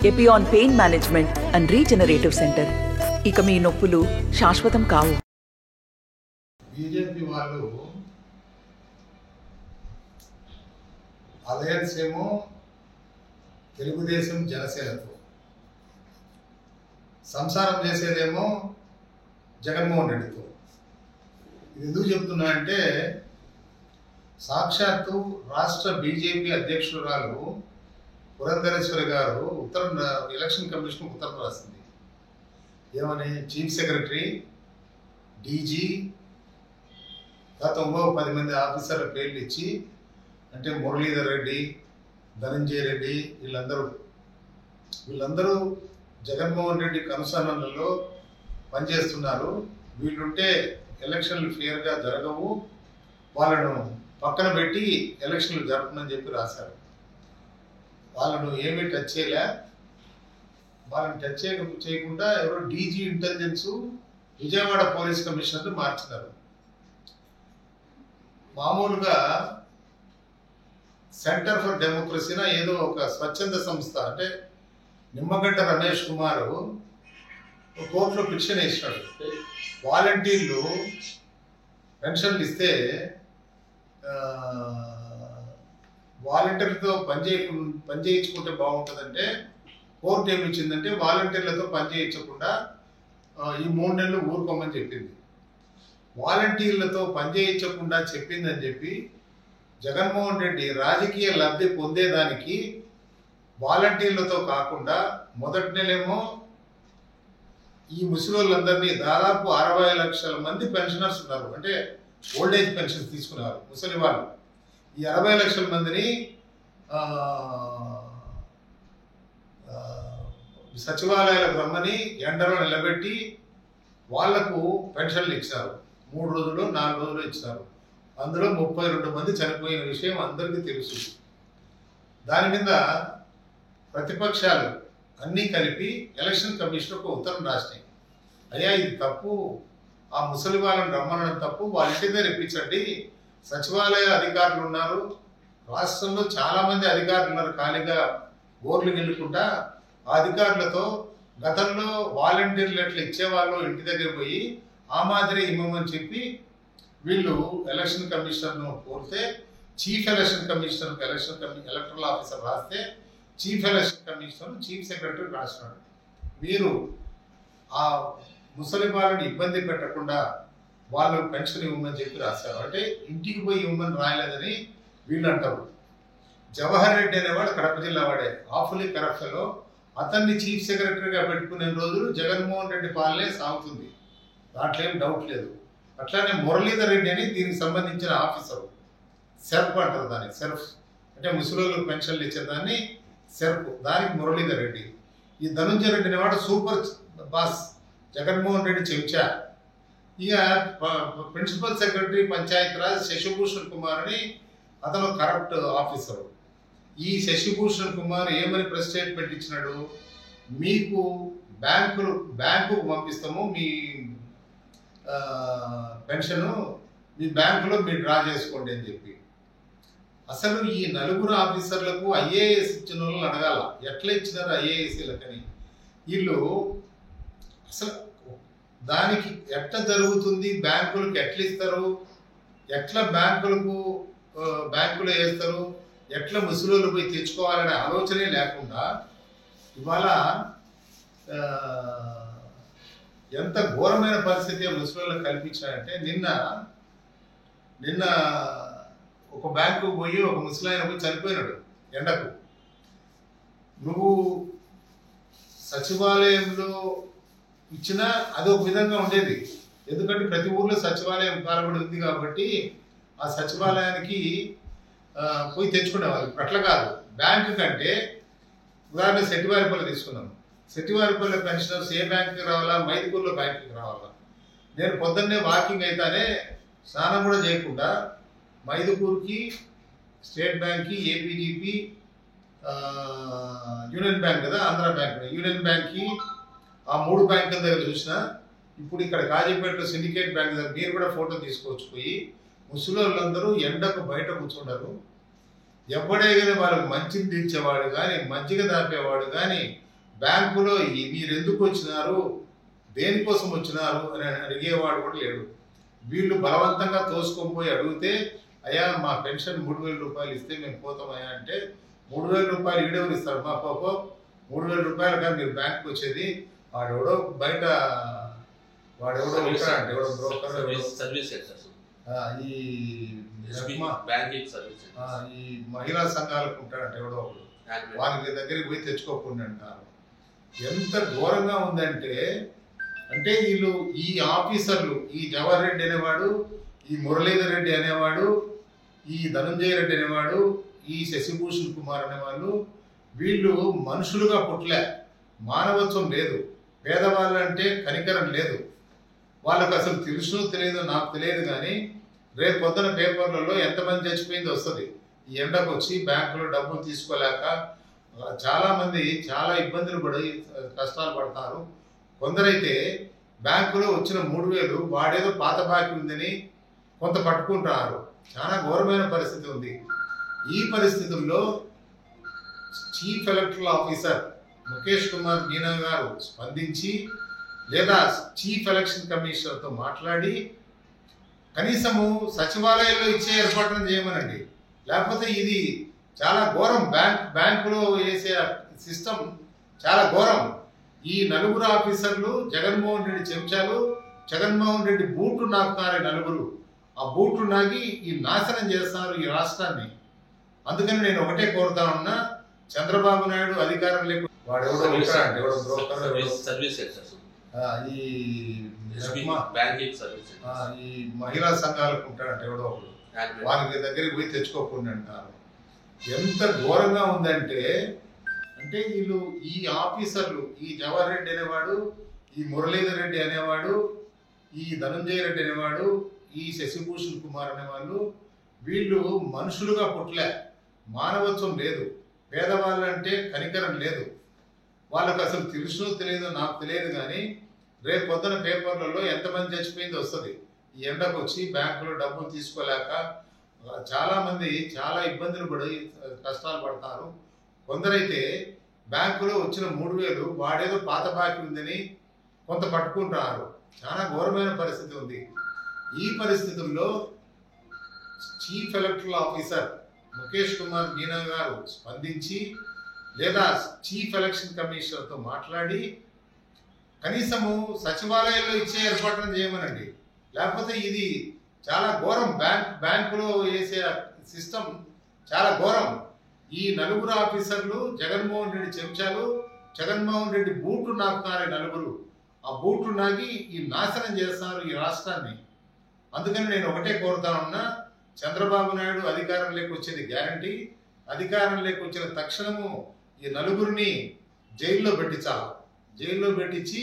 Epione pain management and regenerative centre. ఇక మీ నొప్పులు శాశ్వతం కావు. బీజేపీ వాళ్ళు అలయన్స్ ఏమో తెలుగుదేశం జనసేనతో, సంసారం చేసేదేమో జగన్మోహన్ రెడ్డితో. ఇది ఎందుకు చెప్తున్నా అంటే సాక్షాత్తు రాష్ట్ర బీజేపీ అధ్యక్షురాలు పురంధరేశ్వరి గారు ఎలక్షన్ కమిషన్ ఉత్తరం రాసింది. ఏమని? చీఫ్ సెక్రటరీ, డీజీ, గతంలో 10 మంది ఆఫీసర్ల పేర్లు ఇచ్చి, అంటే మురళీధర్ రెడ్డి, ధనంజయ రెడ్డి, వీళ్ళందరూ జగన్మోహన్ రెడ్డి కనుసరణలో పనిచేస్తున్నారు. వీళ్ళుంటే ఎలక్షన్లు ఫేర్గా జరగవు, వాళ్ళను పక్కన పెట్టి ఎలక్షన్లు జరపమని చెప్పి రాశారు. వాళ్ళను ఏమీ టచ్ చేయలే. వాళ్ళని టచ్ చేయకుండా ఎవరో DG intelligence Vijayawada police commissioner మార్చినారు. మామూలుగా సెంటర్ ఫర్ డెమోక్రసీనా ఏదో ఒక స్వచ్ఛంద సంస్థ, అంటే నిమ్మగడ్డ రమేష్ కుమార్ కోర్టులో పిటిషన్ వేసినాడు. వాలంటీర్లు పెన్షన్లు ఇస్తే వాలంటీర్లతో పనిచేయించుకుంటే బాగుంటుందంటే కోర్టు ఏమి ఇచ్చిందంటే వాలంటీర్లతో పనిచేయించకుండా ఈ 3 నెలలు ఊరుకోమని చెప్పింది. వాలంటీర్లతో పనిచేయించకుండా చెప్పిందని చెప్పి జగన్మోహన్ రెడ్డి రాజకీయ లబ్ధి పొందేదానికి వాలంటీర్లతో కాకుండా మొదటి నెలేమో ఈ ముసలోళ్ళందరినీ దాదాపు 60 లక్షల మంది పెన్షనర్స్ ఉన్నారు, అంటే ఓల్డేజ్ పెన్షన్ తీసుకున్నారు ముసలి వాళ్ళు. ఈ 60 లక్షల మందిని సచివాలయాలకు రమ్మని ఎండలో నిలబెట్టి వాళ్లకు పెన్షన్లు ఇచ్చారు. 3 రోజులు 4 రోజులు ఇచ్చారు. అందులో 32 మంది చనిపోయిన విషయం అందరికీ తెలుసు. దాని మీద ప్రతిపక్షాలు అన్నీ కలిపి ఎలక్షన్ కమిషన్కు ఉత్తరం రాసినాయి. అయ్యా ఇది తప్పు, ఆ ముసలి వాళ్ళని రమ్మనడం తప్పు, వాళ్ళ ఇంటి దగ్గర ఇప్పించండి. సచివాలయ అధికారులు ఉన్నారు, రాష్ట్రంలో చాలా మంది అధికారులు ఉన్నారు ఖాళీగా ఓర్లు గెలుకుంటా. ఆ అధికారులతో గతంలో వాలంటీర్లు ఎట్లా ఇచ్చేవాళ్ళు ఇంటి దగ్గర పోయి ఆ మాదిరి ఇమ్మని చెప్పి వీళ్ళు ఎలక్షన్ కమిషనర్ను కోరితే, చీఫ్ ఎలక్షన్ కమిషనర్కి ఎలక్టరల్ ఆఫీసర్ రాస్తే chief election commissioner chief secretary రాసినాడు. మీరు ఆ ముసలి వాళ్ళని ఇబ్బంది పెట్టకుండా వాళ్ళు పెన్షన్ ఇవ్వమని చెప్పి రాశారు. అంటే ఇంటికి పోయి ఇవ్వమని రాయలేదని వీళ్ళు అంటారు. జవహర్ రెడ్డి అనేవాడు కడప జిల్లా వాడే, ఆఫుల్లీ కరప్షన్లో అతన్ని చీఫ్ సెక్రటరీగా పెట్టుకునే రోజులు జగన్మోహన్ రెడ్డి పాలనే సాగుతుంది, దాంట్లో ఏం డౌట్ లేదు. అట్లానే మురళీధర్ రెడ్డి అని దీనికి సంబంధించిన ఆఫీసరు, సెర్ఫ్ అంటారు దానికి, సెర్ఫ్ అంటే ముసలోళ్ళకు పెన్షన్లు ఇచ్చేదాన్ని సెర్ఫ్, దానికి మురళీధర్ రెడ్డి. ఈ ధనంజయ రెడ్డి అనేవాడు సూపర్ బాస్, జగన్మోహన్ రెడ్డి చెంచా. ఇక ప్రిన్సిపల్ సెక్రటరీ పంచాయతీరాజ్ శశిభూషణ్ కుమార్ అని అతను కరప్ట్ ఆఫీసరు. ఈ శశిభూషణ్ కుమార్ ఏమని ప్రెస్ స్టేట్మెంట్ ఇచ్చినాడు? మీకు బ్యాంకుకు పంపిస్తాము మీ పెన్షను, మీ బ్యాంకులో మీరు డ్రా చేసుకోండి అని చెప్పి. అసలు ఈ 4 ఆఫీసర్లకు ఐఏఎస్ ఇచ్చిన వాళ్ళని అడగాల, ఎట్లా ఇచ్చినారు ఐఏఎస్లకని. వీళ్ళు అసలు దానికి ఎట్లా జరుగుతుంది, బ్యాంకులకు ఎట్లా ఇస్తారు, ఎట్లా బ్యాంకులో వేస్తారు, ఎట్లా ముసలోళ్ళు పోయి తెచ్చుకోవాలనే ఆలోచనే లేకుండా ఇవాళ ఎంత ఘోరమైన పరిస్థితి ముసలోళ్ళకి కల్పించారంటే, నిన్న ఒక బ్యాంకుకు పోయి ఒక ముసలాయన పోయి చనిపోయినాడు ఎండకు. నువ్వు సచివాలయంలో ఇచ్చినా అదొక విధంగా ఉండేది, ఎందుకంటే ప్రతి ఊర్లో సచివాలయం కాలబడి ఉంది కాబట్టి ఆ సచివాలయానికి పోయి తెచ్చుకునేవాళ్ళు. అట్లా కాదు, బ్యాంకు కంటే ఉదాహరణ సెట్టివారిపల్లి తీసుకున్నాం. సెట్టివారిపల్లి పెన్షనర్స్ ఏ బ్యాంకుకి రావాలా? మైదుకూరులో బ్యాంకుకి రావాలా? నేను పొద్దున్నే వాకింగ్ అయితేనే స్నానం కూడా చేయకుండా మైదుకూరుకి, స్టేట్ బ్యాంక్కి, ఏపీజీపీ, యూనియన్ బ్యాంక్ కదా, ఆంధ్ర బ్యాంక్, యూనియన్ బ్యాంక్కి, ఆ 3 బ్యాంకుల దగ్గర చూసిన. ఇప్పుడు ఇక్కడ కాజీపేటలో సిండికేట్ బ్యాంక్ దగ్గర మీరు కూడా ఫోటో తీసుకోవచ్చు. పోయి ముసలోళ్ళందరూ ఎండకు బయట కూర్చుంటారు. ఎవడే కానీ వాళ్ళకు మంచిని తీర్చేవాడు కానీ, మజ్జిగ దాపేవాడు కానీ, బ్యాంకులో మీరు ఎందుకు వచ్చినారు, దేనికోసం వచ్చినారు అని అడిగేవాడు కూడా లేడు. వీళ్ళు బలవంతంగా తోసుకొని పోయి అడిగితే, అయ్యా మా పెన్షన్ 3,000 రూపాయలు ఇస్తే మేము పోతామయ్యా అంటే, 3,000 రూపాయలు ఈడెవరు ఇస్తారు మా పాప, 3,000 రూపాయలుగా మీరు బ్యాంకుకి వచ్చేది, వాడెవడో బయట వాడెవడో ఉంటాడంటే ఎవడో బ్రోకర్ ఈ ఈ మహిళా సంఘాలకు ఉంటాడంటే ఎవడో ఒకడు, వారికి దగ్గరికి పోయి తెచ్చుకోకుండా అంటారు. ఎంత ఘోరంగా ఉందంటే, అంటే వీళ్ళు ఈ ఆఫీసర్లు, ఈ జవహర్ రెడ్డి అనేవాడు, ఈ మురళీధర్ రెడ్డి అనేవాడు, ఈ ధనంజయ రెడ్డి అనేవాడు, ఈ శశిభూషణ్ కుమార్ అనేవాళ్ళు, వీళ్ళు మనుషులుగా పుట్టలే, మానవత్వం లేదు, పేదవాళ్ళంటే కనికరం లేదు. వాళ్ళకు అసలు తెలుసో తెలియదో నాకు తెలియదు, కానీ రేపు పొద్దున పేపర్లలో ఎంతమంది చచ్చిపోయింది వస్తుంది. ఈ ఎండకు వచ్చి బ్యాంకులో డబ్బులు తీసుకోలేక చాలామంది చాలా ఇబ్బందులు పడి కష్టాలు పడతారు. కొందరైతే బ్యాంకులో వచ్చిన 3,000 వాడేదో పాత బాకీ ఉందని కొంత పట్టుకుంటున్నారు. చాలా ఘోరమైన పరిస్థితి ఉంది. ఈ పరిస్థితుల్లో chief electoral officer Mukesh Kumar Meena గారు స్పందించి, లేదా చీఫ్ ఎలక్షన్ కమిషనర్తో మాట్లాడి కనీసము సచివాలయంలో ఇచ్చే ఏర్పాట్లను చేయమనండి. లేకపోతే ఇది చాలా ఘోరం. బ్యాంకులో వేసే సిస్టమ్ చాలా ఘోరం. ఈ నలుగురు ఆఫీసర్లు జగన్మోహన్ రెడ్డి చెంచాలు, జగన్మోహన్ రెడ్డి బూట్లు నాకుతారు నలుగురు. ఆ బూట్లు నాగి ఈ నాశనం చేస్తున్నారు ఈ రాష్ట్రాన్ని. అందుకని నేను ఒకటే కోరుతా ఉన్నా, చంద్రబాబు నాయుడు అధికారం లేకుండా వాడెవడో ఉంటాడంటే ఎవడో బ్రోకర్ ఈ ఈ మహిళా సంఘాలకు ఉంటాడంటే ఎవడో ఒకడు, వారికి దగ్గరికి పోయి తెచ్చుకోకుండా అంటారు. ఎంత ఘోరంగా ఉందంటే, అంటే వీళ్ళు ఈ ఆఫీసర్లు, ఈ జవహర్ రెడ్డి అనేవాడు, ఈ మురళీధర్ రెడ్డి అనేవాడు, ఈ ధనంజయ రెడ్డి అనేవాడు, ఈ శశిభూషణ్ కుమార్ అనేవాళ్ళు, వీళ్ళు మనుషులుగా పుట్టలే, మానవత్వం లేదు, పేదవాళ్ళంటే కనికరం లేదు. వాళ్ళకు అసలు తెలుసో తెలియదో నాకు తెలియదు, కానీ రేపు పొద్దున పేపర్లలో ఎంతమంది చచ్చిపోయింది వస్తుంది. ఈ ఎండకు వచ్చి బ్యాంకులో డబ్బులు తీసుకోలేక చాలామంది చాలా ఇబ్బందులు పడి కష్టాలు పడతారు. కొందరైతే బ్యాంకులో వచ్చిన 3,000 వాడేదో పాత బాకీ ఉందని కొంత పట్టుకుంటున్నారు. చాలా ఘోరమైన పరిస్థితి ఉంది. ఈ పరిస్థితుల్లో chief electoral officer Mukesh Kumar Meena గారు స్పందించి, లేదా చీఫ్ ఎలక్షన్ కమిషనర్తో మాట్లాడి కనీసము సచివాలయంలో ఇచ్చే ఏర్పాట్లను చేయమనండి. లేకపోతే ఇది చాలా ఘోరం. బ్యాంకులో వేసే సిస్టమ్ చాలా ఘోరం. ఈ నలుగురు ఆఫీసర్లు జగన్మోహన్ రెడ్డి చెంచాలు, జగన్మోహన్ రెడ్డి బూట్లు నాకుతారు నలుగురు. ఆ బూట్లు నాగి ఈ నాశనం చేస్తున్నారు ఈ రాష్ట్రాన్ని. అందుకని నేను ఒకటే కోరుతా ఉన్నా, చంద్రబాబు నాయుడు అధికారం వచ్చేది గ్యారంటీ. అధికారం వచ్చిన తక్షణము ఈ నలుగురిని జైల్లో పెట్టించాలా, జైల్లో పెట్టించి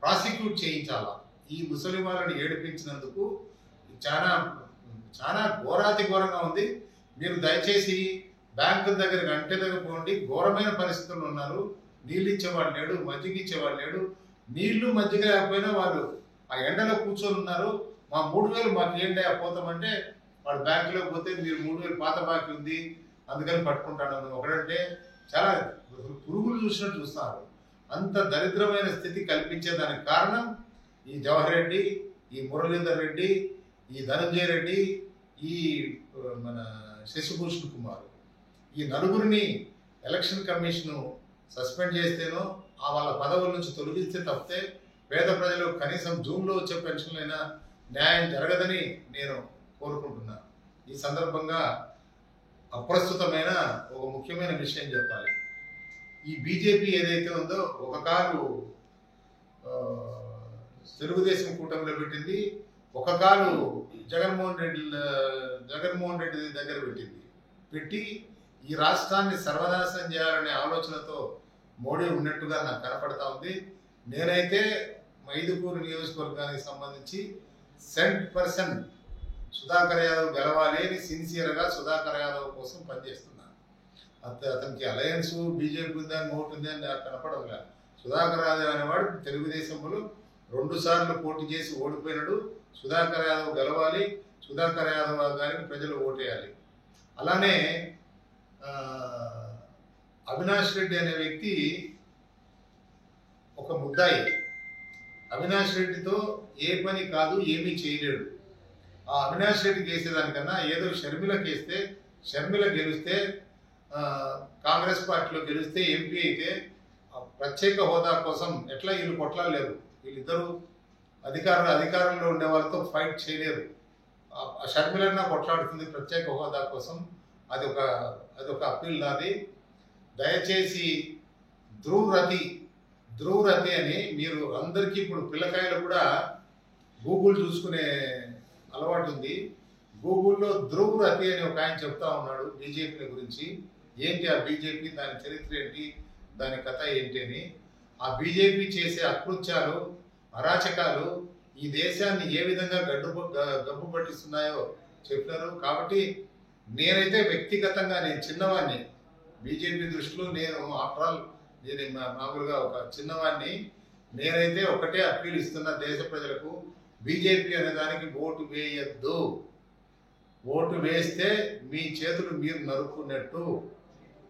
ప్రాసిక్యూట్ చేయించాలా. ఈ ముసలి వాళ్ళని ఏడిపించినందుకు చాలా చాలా ఘోరాతి ఘోరంగా ఉంది. మీరు దయచేసి బ్యాంకుల దగ్గరికి అంటే దగ్గర పోండి. ఘోరమైన పరిస్థితులు ఉన్నారు. నీళ్ళు ఇచ్చేవాడు లేడు, మజ్జిగ ఇచ్చేవాడు లేడు. నీళ్లు మజ్జిగ లేకపోయినా వాళ్ళు ఆ ఎండలో కూర్చొని ఉన్నారు. మా 3,000 మాకు ఏంటి పోతామంటే, వాడు బ్యాంకులోకి పోతే మీరు 3,000 పాత బాకీ ఉంది అందుకని పట్టుకుంటాను ఒకడంటే చాలా పురుగులు చూసినట్టు చూస్తారు. అంత దరిద్రమైన స్థితి కల్పించేదానికి కారణం ఈ జవహర్ రెడ్డి, ఈ మురళీధర్ రెడ్డి, ఈ ధనంజయ రెడ్డి, ఈ మన శశిభూషణ్ కుమార్. ఈ నలుగురిని ఎలక్షన్ కమిషన్ సస్పెండ్ చేస్తేనో వాళ్ళ పదవుల నుంచి తొలగిస్తే తప్పితే పేద ప్రజలకు కనీసం జూన్లో వచ్చే పెన్షన్లైనా న్యాయం జరగదని నేను కోరుకుంటున్నాను. ఈ సందర్భంగా అప్రస్తుతమైన ఒక ముఖ్యమైన విషయం చెప్పాలి. ఈ బీజేపీ ఏదైతే ఉందో ఒక కాలు తెలుగుదేశం కూటమిలో పెట్టింది, ఒక కాలు జగన్మోహన్ రెడ్డి దగ్గర పెట్టి ఈ రాష్ట్రాన్ని సర్వనాశనం చేయాలనే ఆలోచనతో మోడీ ఉన్నట్టుగా నాకు కనపడతా ఉంది. నేనైతే మైదుకూరు నియోజకవర్గానికి సంబంధించి 100% సుధాకర్ యాదవ్ గెలవాలి అని సిన్సియర్గా సుధాకర్ యాదవ్ కోసం పనిచేస్తున్నాను. అతనికి అలయన్స్ బీజేపీ ఉందని ఓటు ఉంది అని నాకు కనపడదు. సుధాకర్ యాదవ్ అనేవాడు తెలుగుదేశంలో 2 సార్లు పోటీ చేసి ఓడిపోయినాడు. సుధాకర్ యాదవ్ గెలవాలి, సుధాకర్ యాదవ్ గారికి ప్రజలు ఓటేయాలి. అలానే అవినాష్ రెడ్డి అనే వ్యక్తి ఒక ముద్దాయి. అవినాష్ రెడ్డితో ఏ పని కాదు, ఏమీ చేయలేడు. ఆ అవినాష్ రెడ్డికి వేసేదానికన్నా ఏదో షర్మిలకి వేస్తే, షర్మిల గెలిస్తే, కాంగ్రెస్ పార్టీలో గెలిస్తే, ఎంపీ అయితే ప్రత్యేక హోదా కోసం ఎట్లా వీళ్ళు కొట్లాడలేరు. వీళ్ళిద్దరూ అధికారంలో ఉండే వాళ్ళతో ఫైట్ చేయలేరు. ఆ షర్మిలన్నా కొట్లాడుతుంది ప్రత్యేక హోదా కోసం. అది ఒక అప్పీల్ నాది. దయచేసి ధ్రువ్ రతి అని మీరు అందరికీ ఇప్పుడు పిల్లకాయలు కూడా గూగుల్ చూసుకునే అలవాటు ఉంది. గూగుల్లో ధ్రువ్ రతి అని ఒక ఆయన చెప్తా ఉన్నాడు బీజేపీ గురించి. ఏంటి ఆ బీజేపీ, దాని చరిత్ర ఏంటి, దాని కథ ఏంటి అని. ఆ బీజేపీ చేసే అకృత్యాలు, అరాచకాలు ఈ దేశాన్ని ఏ విధంగా గబ్బు పట్టిస్తున్నాయో చెప్పినారు. కాబట్టి నేనైతే వ్యక్తిగతంగా నేను చిన్నవాడిని, బీజేపీ దృష్టిలో నేను ఆఫ్టర్ ఆల్ నేను మామూలుగా ఒక చిన్నవాడిని. నేనైతే ఒకటే అప్పీల్ ఇస్తున్నా దేశ ప్రజలకు, బీజేపీ అనే దానికి ఓటు వేయద్దు. ఓటు వేస్తే మీ చేతులు మీరు నరుక్కున్నట్టు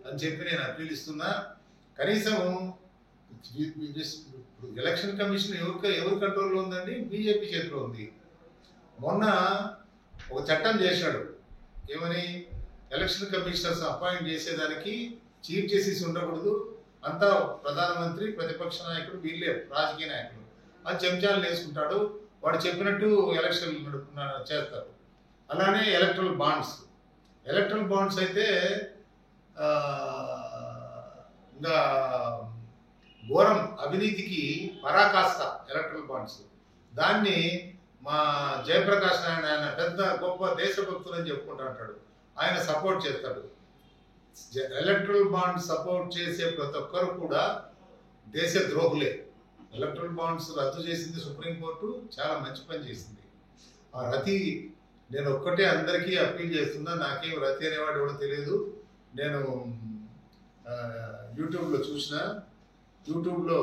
అని చెప్పి నేను అప్పీల్ ఇస్తున్నా. కనీసం ఎలక్షన్ కమిషన్ ఎవరి కంట్రోల్లో ఉందండి? బీజేపీ చేతిలో ఉంది. మొన్న ఒక చట్టం చేశాడు, ఏమని, ఎలక్షన్ కమిషనర్స్ అపాయింట్ చేసేదానికి చీఫ్ జస్టిస్ ఉండకూడదు, అంతా ప్రధానమంత్రి, ప్రతిపక్ష నాయకుడు, వీళ్ళే రాజకీయ నాయకులు అని చెంచాలు వేసుకుంటాడు. వాడు చెప్పినట్టు ఎలక్షన్లు చేస్తారు. అలానే ఎలక్ట్రల్ బాండ్స్ అయితే ఇంకా ఘోరం, అవినీతికి పరాకాష్ట ఎలక్ట్రల్ బాండ్స్. దాన్ని మా జయప్రకాష్ నారాయణ, ఆయన పెద్ద గొప్ప దేశభక్తులు అని చెప్పుకుంటా అంటాడు, ఆయన సపోర్ట్ చేస్తాడు. ఎలక్ట్రల్ బాండ్ సపోర్ట్ చేసే ప్రతి ఒక్కరు కూడా దేశ ద్రోహులే. ఎలక్ట్రల్ బాండ్స్ రద్దు చేసింది సుప్రీంకోర్టు, చాలా మంచి పని చేసింది. ఆ రతి నేను ఒక్కటే అందరికీ అప్పీల్ చేస్తున్నా. నాకేం రతి అనేవాడు ఎవడో తెలియదు. నేను యూట్యూబ్లో చూసిన, యూట్యూబ్లో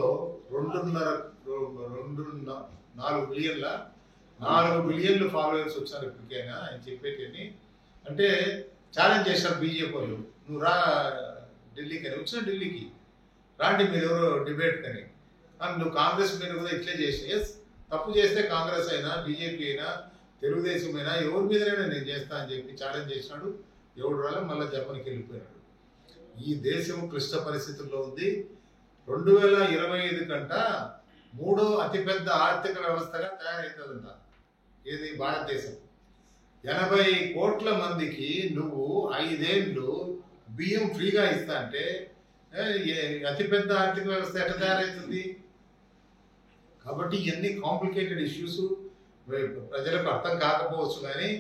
4 బిలియన్లు ఫాలోవర్స్ వచ్చారు ఇప్పటికైనా. ఆయన చెప్పేటని అంటే ఛాలెంజ్ చేశారు బీజేపీ వాళ్ళు, నువ్వు రా ఢిల్లీకి అని. వచ్చిన ఢిల్లీకి రాండి మీరు ఎవరో డిబేట్ అని. నువ్వు కాంగ్రెస్ మీద కూడా ఇట్లే చేసి, ఎస్ తప్పు చేస్తే కాంగ్రెస్ అయినా, బీజేపీ అయినా, తెలుగుదేశం అయినా, ఎవరి మీదనైనా నేను చేస్తా అని చెప్పి ఛాలెంజ్ చేసినాడు. ఎవడు రాలే, మళ్ళీ జర్మనీకి వెళ్ళిపోయినాడు. ఈ దేశం క్లిష్ట పరిస్థితుల్లో ఉంది. 2025 కంట 3వ అతిపెద్ద ఆర్థిక వ్యవస్థగా తయారవుతుందంట ఏది భారతదేశం. 80 కోట్ల మందికి నువ్వు 5 ఏళ్ళు బియ్యం ఫ్రీగా ఇస్తా అంటే అతిపెద్ద ఆర్థిక వ్యవస్థ ఎట్లా తయారవుతుంది? కాబట్టి ఇవన్నీ కాంప్లికేటెడ్ ఇష్యూస్, ప్రజలకు అర్థం కాకపోవచ్చు. కానీ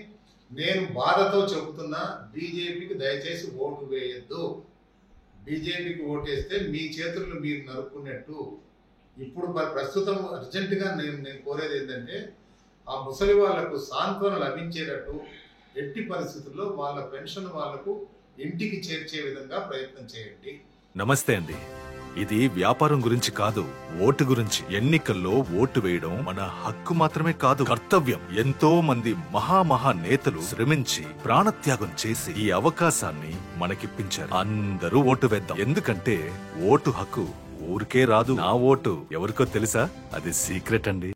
నేను బాధతో చెబుతున్నా, బీజేపీకి దయచేసి ఓటు వేయద్దు. బీజేపీకి ఓటేస్తే మీ చేతులను మీరు నరుక్కున్నట్టు. ఇప్పుడు ప్రస్తుతం అర్జెంటుగా నేను కోరేది ఏంటంటే, ఆ ముసలి వాళ్లకు సాంత్వన లభించేటట్టు ఎట్టి పరిస్థితుల్లో వాళ్ళ పెన్షన్ వాళ్లకు ఇంటికి చేర్చే విధంగా ప్రయత్నం చేయండి. నమస్తే అండి. ఇది వ్యాపారం గురించి కాదు, ఓటు గురించి. ఎన్నికల్లో ఓటు వేయడం మన హక్కు మాత్రమే కాదు, కర్తవ్యం. ఎంతో మంది మహా నేతలు శ్రమించి ప్రాణత్యాగం చేసి ఈ అవకాశాన్ని మనకిప్పించారు. అందరూ ఓటు వేద్దాం. ఎందుకంటే ఓటు హక్కు ఊరికే రాదు. నా ఓటు ఎవరికో తెలుసా? అది సీక్రెట్ అండి.